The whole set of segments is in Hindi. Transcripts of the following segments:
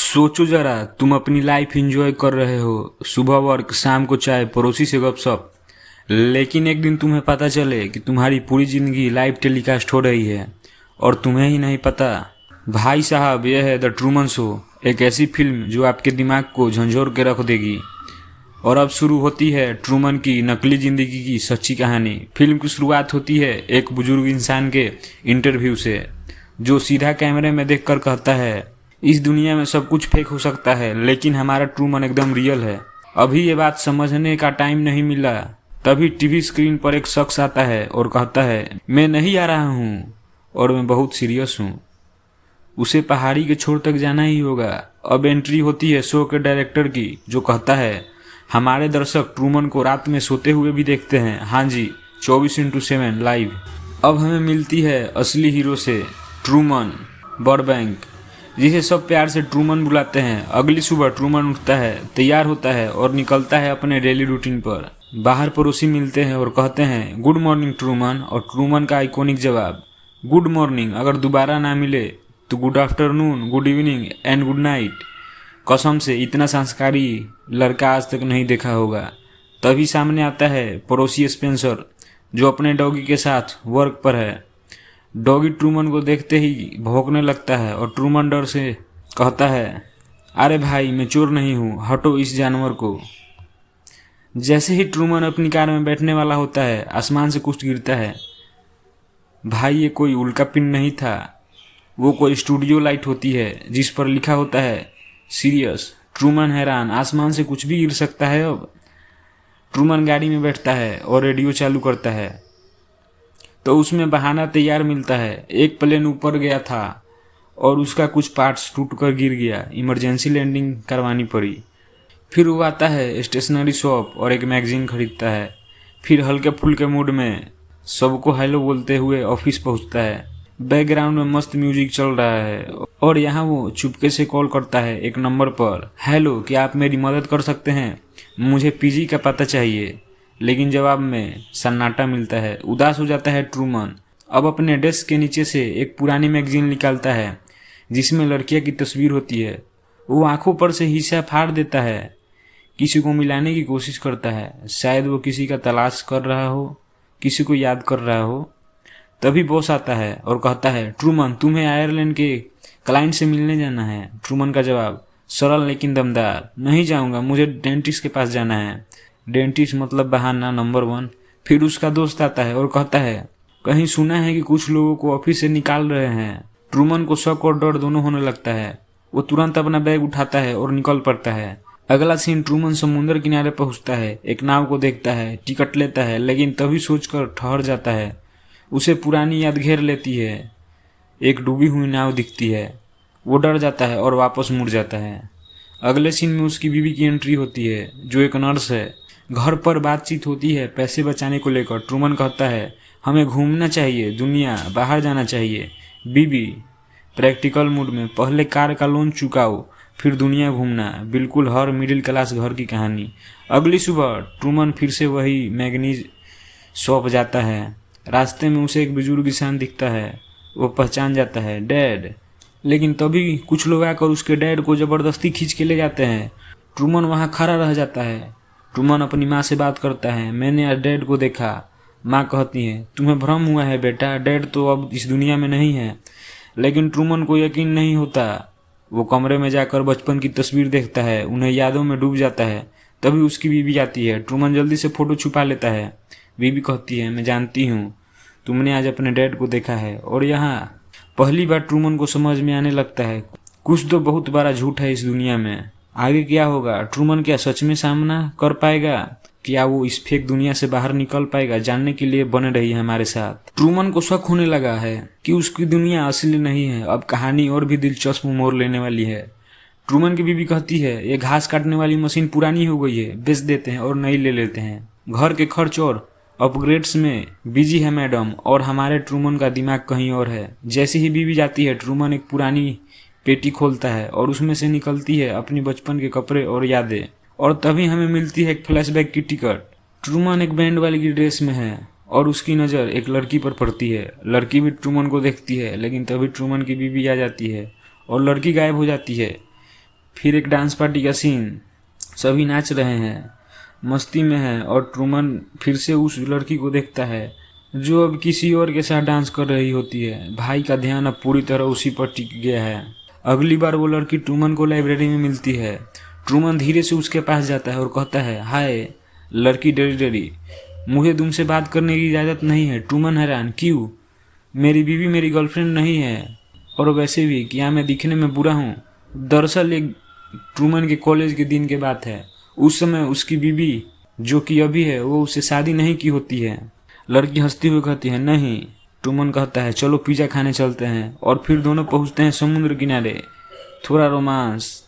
सोचो जरा, तुम अपनी लाइफ एंजॉय कर रहे हो, सुबह वर्क, शाम को चाय, पड़ोसी से गपशप। लेकिन एक दिन तुम्हें पता चले कि तुम्हारी पूरी जिंदगी लाइव टेलीकास्ट हो रही है और तुम्हें ही नहीं पता। भाई साहब, यह है द ट्रूमन शो, एक ऐसी फिल्म जो आपके दिमाग को झंझोर के रख देगी। और अब शुरू होती है ट्रूमन की नकली जिंदगी की सच्ची कहानी। फिल्म की शुरुआत होती है एक बुजुर्ग इंसान के इंटरव्यू से, जो सीधा कैमरे में देखकर कहता है, इस दुनिया में सब कुछ फेक हो सकता है लेकिन हमारा ट्रूमन एकदम रियल है। अभी ये बात समझने का टाइम नहीं मिला। तभी टीवी स्क्रीन पर एक शख्स आता है और कहता है, मैं नहीं आ रहा हूँ और मैं बहुत सीरियस हूँ। उसे पहाड़ी के छोर तक जाना ही होगा। अब एंट्री होती है शो के डायरेक्टर की, जो कहता है, हमारे दर्शक ट्रूमन को रात में सोते हुए भी देखते हैं। हाँ जी, 24x7 लाइव। अब हमें मिलती है असली हीरो से, ट्रूमन बर्बैंक, जिसे सब प्यार से ट्रूमन बुलाते हैं। अगली सुबह ट्रूमन उठता है, तैयार होता है और निकलता है अपने डेली रूटीन पर। बाहर पड़ोसी मिलते हैं और कहते हैं, गुड मॉर्निंग ट्रूमन। और ट्रूमन का आइकॉनिक जवाब, गुड मॉर्निंग, अगर दोबारा ना मिले तो good afternoon, good evening and good night. कसम से इतना संस्कारी लड़का आज तक नहीं देखा होगा। तभी सामने आता है पड़ोसी स्पेंसर, जो अपने डॉगी के साथ वर्क पर है। डॉगी ट्रूमन को देखते ही भौंकने लगता है और ट्रूमन डर से कहता है, अरे भाई, मैं चोर नहीं हूँ, हटो इस जानवर को। जैसे ही ट्रूमन अपनी कार में बैठने वाला होता है, आसमान से कुछ गिरता है। भाई, ये कोई उल्का पिंड नहीं था, वो कोई स्टूडियो लाइट होती है जिस पर लिखा होता है सीरियस। ट्रूमन हैरान, आसमान से कुछ भी गिर सकता है अब। ट्रूमन गाड़ी में बैठता है और रेडियो चालू करता है, तो उसमें बहाना तैयार मिलता है। एक प्लेन ऊपर गया था और उसका कुछ पार्ट्स टूटकर गिर गया, इमरजेंसी लैंडिंग करवानी पड़ी। फिर वो आता है स्टेशनरी शॉप और एक मैगजीन खरीदता है। फिर हल्के फुल्के मूड में सबको हेलो बोलते हुए ऑफिस पहुंचता है। बैकग्राउंड में मस्त म्यूजिक चल रहा है और यहाँ वो चुपके से कॉल करता है एक नंबर पर, हेलो, क्या आप मेरी मदद कर सकते हैं, मुझे पीजी का पता चाहिए। लेकिन जवाब में सन्नाटा मिलता है। उदास हो जाता है ट्रूमन। अब अपने डेस्क के नीचे से एक पुरानी मैगजीन निकालता है जिसमें लड़कियां की तस्वीर होती है। वो आंखों पर से हिस्सा फाड़ देता है, किसी को मिलाने की कोशिश करता है। शायद वो किसी का तलाश कर रहा हो, किसी को याद कर रहा हो। तभी बॉस आता है और कहता है, ट्रूमन, तुम्हें आयरलैंड के क्लाइंट से मिलने जाना है। ट्रूमन का जवाब, सरल लेकिन दमदार, नहीं जाऊंगा, मुझे डेंटिस्ट के पास जाना है। डेंटिस्ट मतलब बहाना नंबर 1। फिर उसका दोस्त आता है और कहता है, कहीं सुना है कि कुछ लोगों को ऑफिस से निकाल रहे हैं। ट्रूमन को शक और डर दोनों होने लगता है। वो तुरंत अपना बैग उठाता है और निकल पड़ता है। अगला सीन, ट्रूमन समुद्र किनारे पहुंचता है, एक नाव को देखता है, टिकट लेता है, लेकिन तभी सोचकर ठहर जाता है। उसे पुरानी याद घेर लेती है। एक डूबी हुई नाव दिखती है। वो डर जाता है और वापस मुड़ जाता है। अगले सीन में उसकी बीवी की एंट्री होती है, जो एक नर्स है। घर पर बातचीत होती है पैसे बचाने को लेकर। ट्रूमन कहता है, हमें घूमना चाहिए, दुनिया बाहर जाना चाहिए। बीबी प्रैक्टिकल मूड में, पहले कार का लोन चुकाओ फिर दुनिया घूमना, बिल्कुल हर मिडिल क्लास घर की कहानी। अगली सुबह ट्रूमन फिर से वही मैगनीज शॉप जाता है। रास्ते में उसे एक बुजुर्ग इंसान दिखता है। वो पहचान जाता है, डैड। लेकिन तभी कुछ लोग आकर उसके डैड को जबरदस्ती खींच के ले जाते हैं। ट्रूमन वहाँ खड़ा रह जाता है। ट्रूमन अपनी माँ से बात करता है, मैंने आज डैड को देखा। माँ कहती है, तुम्हें भ्रम हुआ है बेटा, डैड तो अब इस दुनिया में नहीं है। लेकिन ट्रूमन को यकीन नहीं होता। वो कमरे में जाकर बचपन की तस्वीर देखता है, उन्हें यादों में डूब जाता है। तभी उसकी बीवी आती है। ट्रूमन जल्दी से फोटो छुपा लेता है। बीवी कहती है, मैं जानती हूँ तुमने आज अपने डैड को देखा है। और यहाँ पहली बार ट्रूमन को समझ में आने लगता है, कुछ तो बहुत बड़ा झूठ है इस दुनिया में। आगे क्या होगा? ट्रूमन क्या सच में सामना कर पाएगा? क्या वो इस फेक दुनिया से बाहर निकल पाएगा? जानने के लिए बने रही है हमारे साथ। ट्रूमन को शक होने लगा है कि उसकी दुनिया असली नहीं है। अब कहानी और भी दिलचस्प मोड़ लेने वाली है। ट्रूमन की बीवी कहती है, ये घास काटने वाली मशीन पुरानी हो गई है, बेच देते हैं और नई ले लेते हैं। घर के खर्च और अपग्रेड्स में बिजी है मैडम। और हमारे ट्रूमन का दिमाग कहीं और है। जैसे ही बीवी जाती है, ट्रूमन एक पुरानी पेटी खोलता है और उसमें से निकलती है अपनी बचपन के कपड़े और यादें। और तभी हमें मिलती है एक फ्लैशबैक की टिकट। ट्रूमन एक बैंड वाली की ड्रेस में है और उसकी नज़र एक लड़की पर पड़ती है। लड़की भी ट्रूमन को देखती है, लेकिन तभी ट्रूमन की बीवी आ जाती है और लड़की गायब हो जाती है। फिर एक डांस पार्टी का सीन, सभी नाच रहे हैं, मस्ती में है और ट्रूमन फिर से उस लड़की को देखता है जो अब किसी और के साथ डांस कर रही होती है। भाई का ध्यान अब पूरी तरह उसी पर टिक गया है। अगली बार वो लड़की ट्रूमन को लाइब्रेरी में मिलती है। ट्रूमन धीरे से उसके पास जाता है और कहता है, हाय। लड़की डरी डरी, मुझे तुमसे बात करने की इजाज़त नहीं है। ट्रूमन हैरान, क्यों? मेरी बीवी मेरी गर्लफ्रेंड नहीं है, और वैसे भी क्या मैं दिखने में बुरा हूँ? दरअसल एक ट्रूमन के कॉलेज के दिन की बात है। उस समय उसकी बीवी जो कि अभी है वो उससे शादी नहीं की होती है। लड़की हंसती हुई कहती है, नहीं। ट्रूमन कहता है, चलो पिज़्ज़ा खाने चलते हैं। और फिर दोनों पहुंचते हैं समुद्र किनारे। थोड़ा रोमांस,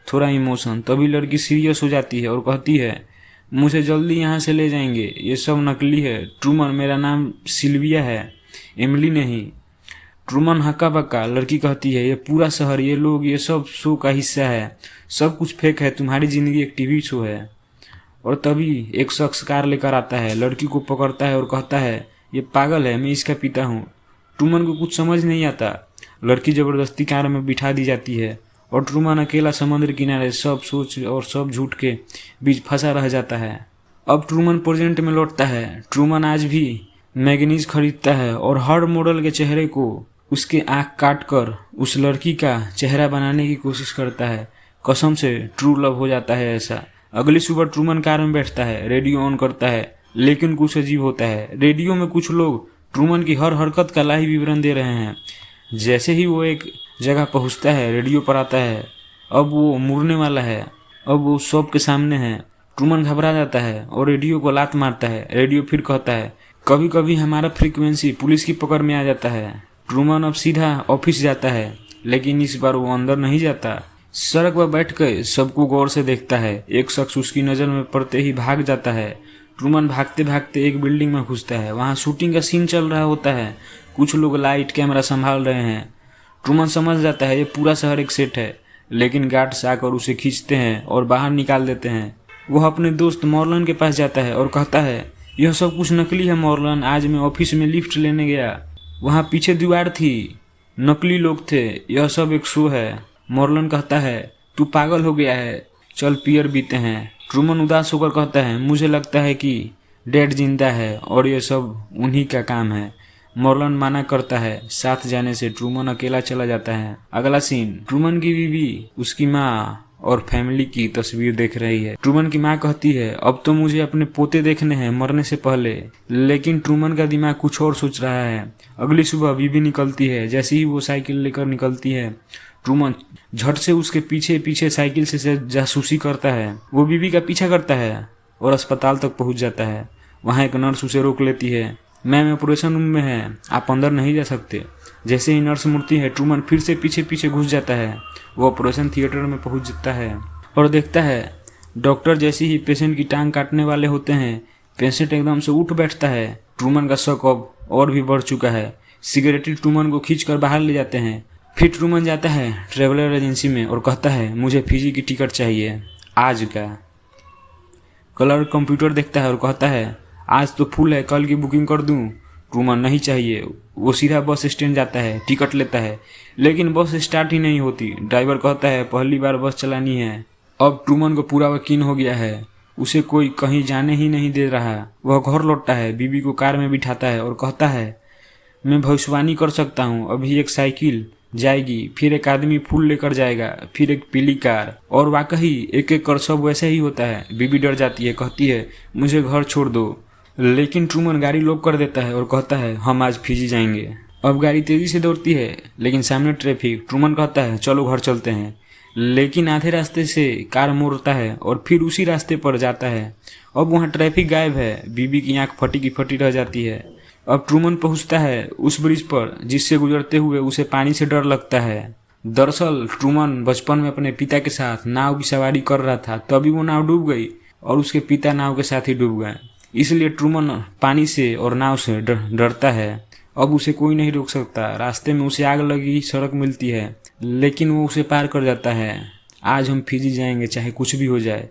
थोड़ा इमोशन। तभी लड़की सीरियस हो जाती है और कहती है, मुझे जल्दी यहाँ से ले जाएंगे, ये सब नकली है। ट्रूमन, मेरा नाम सिल्विया है, एमिली नहीं। ट्रूमन हक्का बक्का। लड़की कहती है, ये पूरा शहर, ये लोग, ये सब शो का हिस्सा है, सब कुछ फेक है, तुम्हारी जिंदगी एक टीवी शो है। और तभी एक शख्स कार लेकर आता है, लड़की को पकड़ता है और कहता है, ये पागल है, मैं इसका पिता हूँ। ट्रूमन को कुछ समझ नहीं आता। लड़की जबरदस्ती कार में बिठा दी जाती है और ट्रूमन अकेला समुद्र किनारे सब सोच और सब झूठ के बीच फंसा रह जाता है। अब ट्रूमन प्रेजेंट में लौटता है। ट्रूमन आज भी मैगनीज खरीदता है और हर मॉडल के चेहरे को उसके आँख काट कर उस लड़की का चेहरा बनाने की कोशिश करता है। कसम से ट्रू लव हो जाता है ऐसा। अगली सुबह ट्रूमन कार में बैठता है, रेडियो ऑन करता है, लेकिन कुछ अजीब होता है। रेडियो में कुछ लोग ट्रूमन की हर हरकत का लाइव विवरण दे रहे हैं। जैसे ही वो एक जगह पहुंचता है, रेडियो पर आता है, अब वो मुड़ने वाला है, अब वो शॉप के सामने है। ट्रूमन घबरा जाता है और रेडियो को लात मारता है। रेडियो फिर कहता है, कभी कभी हमारा फ्रीक्वेंसी पुलिस की पकड़ में आ जाता है। ट्रूमन अब सीधा ऑफिस जाता है, लेकिन इस बार वो अंदर नहीं जाता। सड़क पर बैठ कर सबको गौर से देखता है। एक शख्स उसकी नज़र में पड़ते ही भाग जाता है। ट्रूमन भागते भागते एक बिल्डिंग में घुसता है। वहाँ शूटिंग का सीन चल रहा होता है। कुछ लोग लाइट कैमरा संभाल रहे हैं। ट्रूमन समझ जाता है ये पूरा शहर एक सेट है, लेकिन गार्ड्स आकर उसे खींचते हैं और बाहर निकाल देते हैं। वह अपने दोस्त मॉर्लन के पास जाता है और कहता है, यह सब कुछ नकली है मॉर्लन। आज मैं ऑफिस में लिफ्ट लेने गया, वहाँ पीछे दीवार थी, नकली लोग थे, यह सब एक शो है। मॉर्लन कहता है, तू पागल हो गया है, चल पियर पीते हैं। ट्रूमन उदास होकर कहता है, मुझे लगता है कि डैड जिंदा है और ये सब उन्हीं का काम है। मॉर्लन मना करता है। साथ जाने से ट्रूमन अकेला चला जाता है। अगला सीन, ट्रूमन की बीवी उसकी माँ और फैमिली की तस्वीर देख रही है। ट्रूमन की माँ कहती है, अब तो मुझे अपने पोते देखने हैं मरने से पहले। लेकिन ट्रूमन का दिमाग कुछ और सोच रहा है। अगली सुबह बीवी निकलती है। जैसे ही वो साइकिल लेकर निकलती है, ट्रूमन झट से उसके पीछे पीछे साइकिल से जासूसी करता है। वो बीवी का पीछा करता है और अस्पताल तक पहुंच जाता है। वहाँ एक नर्स उसे रोक लेती है। मैम, ऑपरेशन रूम में है, आप अंदर नहीं जा सकते। जैसे ही नर्स मुड़ती है, ट्रूमन फिर से पीछे पीछे घुस जाता है। वो ऑपरेशन थिएटर में पहुंच जाता है और देखता है डॉक्टर जैसे ही पेशेंट की टांग काटने वाले होते हैं, पेशेंट एकदम से उठ बैठता है। ट्रूमन का शक अब और भी बढ़ चुका है। सिक्योरिटी ट्रूमन को खींचकर बाहर ले जाते हैं। फिर ट्रूमन जाता है ट्रेवलर एजेंसी में और कहता है, मुझे फिजी की टिकट चाहिए आज का। कलर कंप्यूटर देखता है और कहता है, आज तो फुल है, कल की बुकिंग कर दूं। ट्रूमन, नहीं चाहिए। वो सीधा बस स्टैंड जाता है, टिकट लेता है, लेकिन बस स्टार्ट ही नहीं होती। ड्राइवर कहता है, पहली बार बस चलानी है। अब ट्रूमन को पूरा यकीन हो गया है, उसे कोई कहीं जाने ही नहीं दे रहा। वह घर लौटता है, बीबी को कार में बिठाता है और कहता है, मैं भविष्यवाणी कर सकता हूँ, अभी एक साइकिल जाएगी, फिर एक आदमी फूल लेकर जाएगा, फिर एक पीली कार। और वाकई एक एक कर सब वैसे ही होता है। बीबी डर जाती है, कहती है, मुझे घर छोड़ दो। लेकिन ट्रूमन गाड़ी लॉक कर देता है और कहता है, हम आज फिजी जाएंगे। अब गाड़ी तेजी से दौड़ती है, लेकिन सामने ट्रैफिक। ट्रूमन कहता है, चलो घर चलते हैं। लेकिन आधे रास्ते से कार मोड़ता है और फिर उसी रास्ते पर जाता है। अब वहाँ ट्रैफिक गायब है। बीबी की आंख फटी की फटी रह जाती है। अब ट्रूमन पहुंचता है उस ब्रिज पर जिससे गुजरते हुए उसे पानी से डर लगता है। दरअसल ट्रूमन बचपन में अपने पिता के साथ नाव की सवारी कर रहा था, तभी वो नाव डूब गई और उसके पिता नाव के साथ ही डूब गए। इसलिए ट्रूमन पानी से और नाव से डरता है। अब उसे कोई नहीं रोक सकता। रास्ते में उसे आग लगी सड़क मिलती है, लेकिन वो उसे पार कर जाता है। आज हम फिजी जाएंगे, चाहे कुछ भी हो जाए।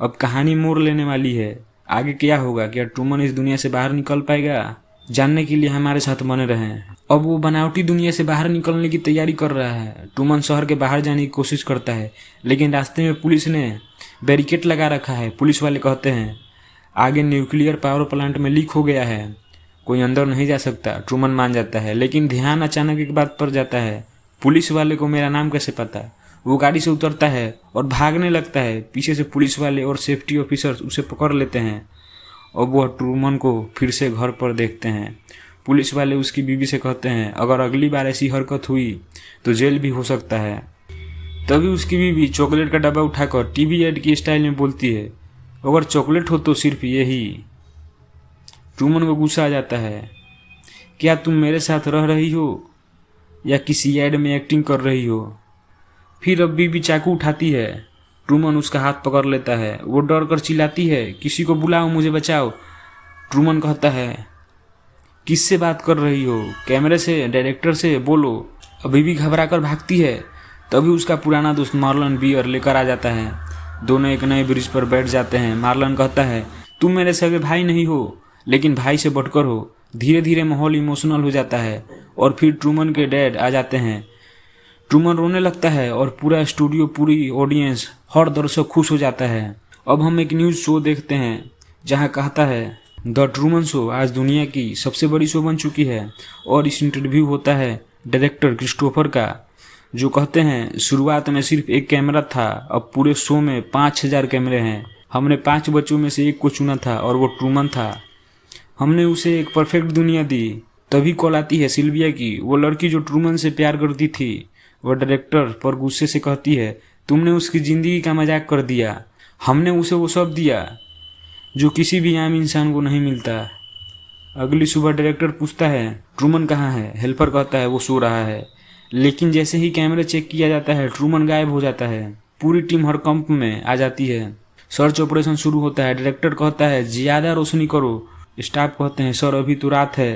अब कहानी मोड़ लेने वाली है। आगे क्या होगा? क्या ट्रूमन इस दुनिया से बाहर निकल पाएगा? जानने के लिए हमारे साथ बने रहें। अब वो बनावटी दुनिया से बाहर निकलने की तैयारी कर रहा है। ट्रूमन शहर के बाहर जाने की कोशिश करता है, लेकिन रास्ते में पुलिस ने बैरिकेड लगा रखा है। पुलिस वाले कहते हैं आगे न्यूक्लियर पावर प्लांट में लीक हो गया है, कोई अंदर नहीं जा सकता। ट्रूमन मान जाता है, लेकिन ध्यान अचानक एक बात पर जाता है, पुलिस वाले को मेरा नाम कैसे पता। वो गाड़ी से उतरता है और भागने लगता है। पीछे से पुलिस वाले और सेफ्टी ऑफिसर्स उसे पकड़ लेते हैं और वह ट्रूमन को फिर से घर पर देखते हैं। पुलिस वाले उसकी बीवी से कहते हैं अगर अगली बार ऐसी हरकत हुई तो जेल भी हो सकता है। तभी उसकी बीवी चॉकलेट का डब्बा उठाकर टीवी एड की स्टाइल में बोलती है, अगर चॉकलेट हो तो सिर्फ यही। ट्रूमन को गुस्सा आ जाता है, क्या तुम मेरे साथ रह रही हो या किसी एड में एक्टिंग कर रही हो। फिर अब बीवी चाकू उठाती है। ट्रूमन उसका हाथ पकड़ लेता है। वो डर कर चिल्लाती है, किसी को बुलाओ, मुझे बचाओ। ट्रूमन कहता है, किससे बात कर रही हो, कैमरे से, डायरेक्टर से, बोलो। अभी भी घबरा कर भागती है। तभी उसका पुराना दोस्त मार्लन बियर लेकर आ जाता है। दोनों एक नए ब्रिज पर बैठ जाते हैं। मार्लन कहता है, तुम मेरे सगे भाई नहीं हो, लेकिन भाई से बढ़कर हो। धीरे धीरे माहौल इमोशनल हो जाता है और फिर ट्रूमन के डैड आ जाते हैं। ट्रूमन रोने लगता है और पूरा स्टूडियो, पूरी ऑडियंस, हर दर्शक खुश हो जाता है। अब हम एक न्यूज़ शो देखते हैं जहां कहता है द ट्रूमन शो आज दुनिया की सबसे बड़ी शो बन चुकी है। और इस इंटरव्यू होता है डायरेक्टर क्रिस्टोफर का, जो कहते हैं शुरुआत में सिर्फ एक कैमरा था, अब पूरे शो में 5000 कैमरे हैं। हमने 5 बच्चों में से एक को चुना था और वो ट्रूमन था। हमने उसे एक परफेक्ट दुनिया दी। तभी कॉल आती है सिल्विया की, वो लड़की जो ट्रूमन से प्यार करती थी। वह डायरेक्टर पर गुस्से से कहती है, तुमने उसकी ज़िंदगी का मजाक कर दिया। हमने उसे वो सब दिया जो किसी भी आम इंसान को नहीं मिलता। अगली सुबह डायरेक्टर पूछता है, ट्रूमन कहाँ है। हेल्पर कहता है वो सो रहा है। लेकिन जैसे ही कैमरे चेक किया जाता है, ट्रूमन गायब हो जाता है। पूरी टीम हड़कंप में आ जाती है। सर्च ऑपरेशन शुरू होता है। डायरेक्टर कहता है ज़्यादा रोशनी करो। स्टाफ कहते हैं सर अभी तो रात है।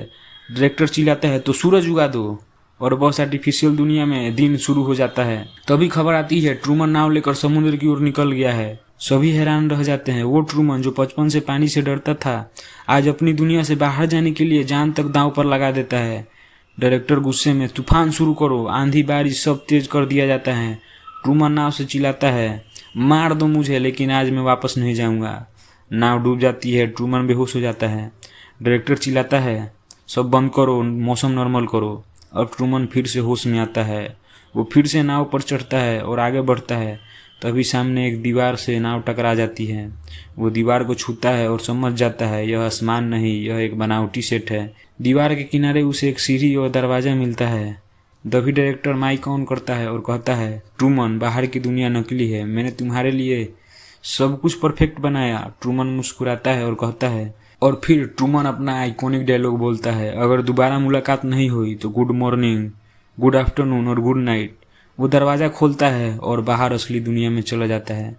डायरेक्टर चिल्लाता है तो सूरज उगा दो। और बस आर्टिफिशियल दुनिया में दिन शुरू हो जाता है। तभी खबर आती है ट्रूमन नाव लेकर समुद्र की ओर निकल गया है। सभी हैरान रह जाते हैं। वो ट्रूमन जो बचपन से पानी से डरता था, आज अपनी दुनिया से बाहर जाने के लिए जान तक दांव पर लगा देता है। डायरेक्टर गुस्से में, तूफान शुरू करो। आंधी बारिश सब तेज कर दिया जाता है। ट्रूमन नाव से चिल्लाता है, मार दो मुझे, लेकिन आज मैं वापस नहीं जाऊंगा। नाव डूब जाती है। ट्रूमन बेहोश हो जाता है। डायरेक्टर चिल्लाता है, सब बंद करो, मौसम नॉर्मल करो। अब ट्रूमन फिर से होश में आता है। वो फिर से नाव पर चढ़ता है और आगे बढ़ता है। तभी सामने एक दीवार से नाव टकरा जाती है। वो दीवार को छूता है और समझ जाता है यह आसमान नहीं, यह एक बनावटी सेट है। दीवार के किनारे उसे एक सीढ़ी और दरवाजा मिलता है। तभी डायरेक्टर माइक ऑन करता है और कहता है, ट्रूमन बाहर की दुनिया नकली है, मैंने तुम्हारे लिए सब कुछ परफेक्ट बनाया। ट्रूमन मुस्कुराता है और कहता है, और फिर ट्रूमन अपना आइकॉनिक डायलॉग बोलता है, अगर दोबारा मुलाकात नहीं हुई तो गुड मॉर्निंग, गुड आफ्टरनून और गुड नाइट। वो दरवाज़ा खोलता है और बाहर असली दुनिया में चला जाता है।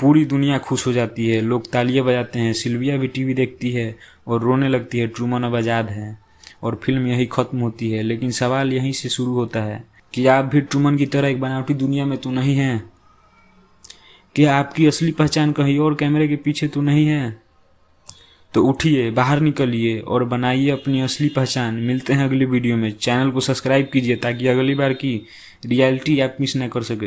पूरी दुनिया खुश हो जाती है। लोग तालियां बजाते हैं। सिल्विया भी टीवी देखती है और रोने लगती है। ट्रूमन अब आज़ाद है और फिल्म यही खत्म होती है। लेकिन सवाल यहीं से शुरू होता है कि आप भी ट्रूमन की तरह एक बनावटी दुनिया में तो नहीं हैं? क्या आपकी असली पहचान कहीं और कैमरे के पीछे तो नहीं है? तो उठिए, बाहर निकलिए और बनाइए अपनी असली पहचान। मिलते हैं अगली वीडियो में। चैनल को सब्सक्राइब कीजिए ताकि अगली बार की रियलिटी आप मिस ना कर सके।